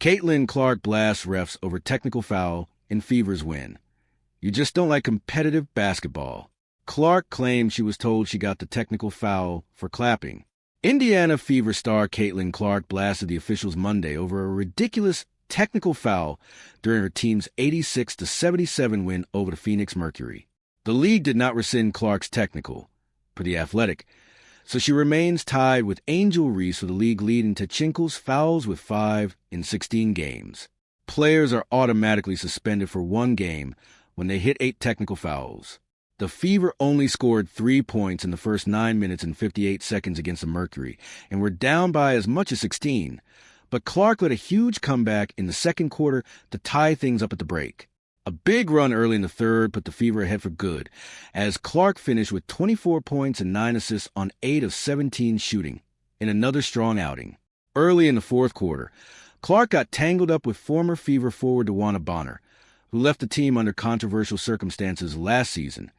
Caitlin Clark blasts refs over technical foul in Fever's win. You just don't like competitive basketball. Clark claimed she was told she got the technical foul for clapping. Indiana Fever star Caitlin Clark blasted the officials Monday over a ridiculous technical foul during her team's 86-77 win over the Phoenix Mercury. The league did not rescind Clark's technical, per The Athletic, so she remains tied with Angel Reese for the league lead in techincals fouls with 5 in 16 games. Players are automatically suspended for 1 game when they hit 8 technical fouls. The Fever only scored 3 points in the first 9 minutes and 58 seconds against the Mercury, and were down by as much as 16. But Clark led a huge comeback in the second quarter to tie things up at the break. A big run early in the third put the Fever ahead for good, as Clark finished with 24 points and 9 assists on 8 of 17 shooting, in another strong outing. Early in the fourth quarter, Clark got tangled up with former Fever forward DeWanna Bonner, who left the team under controversial circumstances last season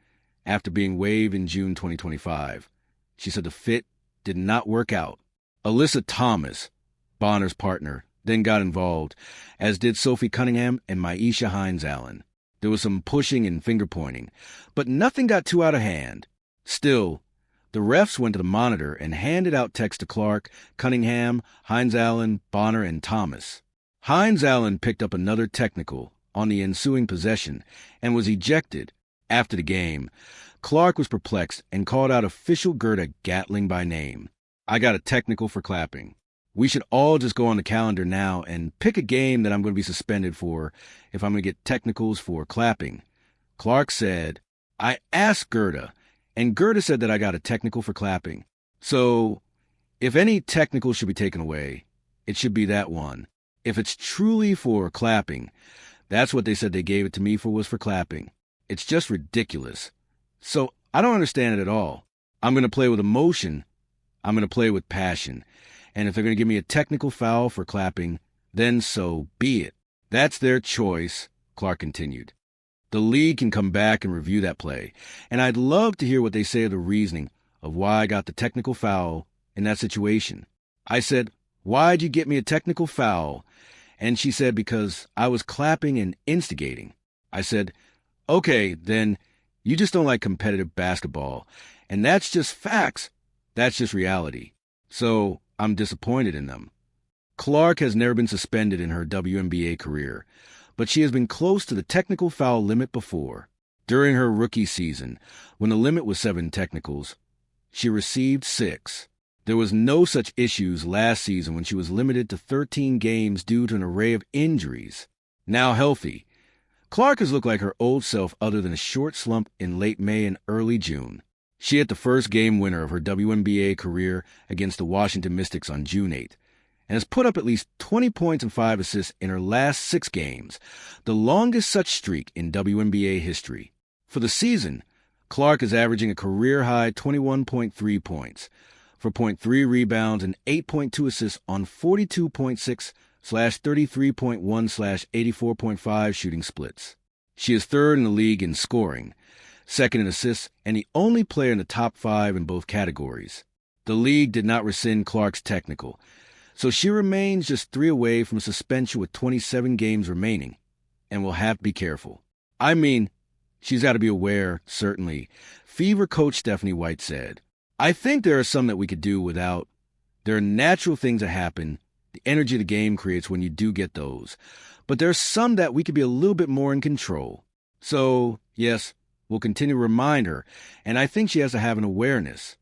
after being waived in June 2025. She said the fit did not work out. Alyssa Thomas, Bonner's partner, then got involved, as did Sophie Cunningham and Myesha Hines-Allen. There was some pushing and finger-pointing, but nothing got too out of hand. Still, the refs went to the monitor and handed out texts to Clark, Cunningham, Hines-Allen, Bonner, and Thomas. Hines-Allen picked up another technical on the ensuing possession and was ejected. After the game, Clark was perplexed and called out official Gerda Gatling by name. "I got a technical for clapping. We should all just go on the calendar now and pick a game that I'm going to be suspended for if I'm going to get technicals for clapping." Clark said, "I asked Gerda, and Gerda said that I got a technical for clapping. So, if any technical should be taken away, it should be that one. If it's truly for clapping, that's what they said they gave it to me for, was for clapping. It's just ridiculous. So, I don't understand it at all. I'm going to play with emotion. I'm going to play with passion. And if they're going to give me a technical foul for clapping, then so be it. That's their choice," Clark continued. "The league can come back and review that play, and I'd love to hear what they say of the reasoning of why I got the technical foul in that situation. I said, 'Why'd you get me a technical foul?' And she said, 'Because I was clapping and instigating.' I said, 'Okay, then you just don't like competitive basketball, and that's just facts. That's just reality. So I'm disappointed in them." Clark has never been suspended in her WNBA career, but she has been close to the technical foul limit before. During her rookie season, when the limit was 7 technicals, she received 6. There was no such issues last season when she was limited to 13 games due to an array of injuries. Now healthy, Clark has looked like her old self other than a short slump in late May and early June. She hit the first game winner of her WNBA career against the Washington Mystics on June 8th, and has put up at least 20 points and 5 assists in her last 6 games, the longest such streak in WNBA history. For the season, Clark is averaging a career-high 21.3 points, 4.3 rebounds, and 8.2 assists on 42.6/33.1/84.5 shooting splits. She is third in the league in scoring, second in assists, and the only player in the top 5 in both categories. The league did not rescind Clark's technical, so she remains just 3 away from suspension with 27 games remaining, and will have to be careful. I mean, she's got to be aware, certainly. Fever coach Stephanie White said, "I think there are some that we could do without. There are natural things that happen, the energy the game creates when you do get those, but there are some that we could be a little bit more in control. So, yes, we'll continue to remind her, and I think she has to have an awareness.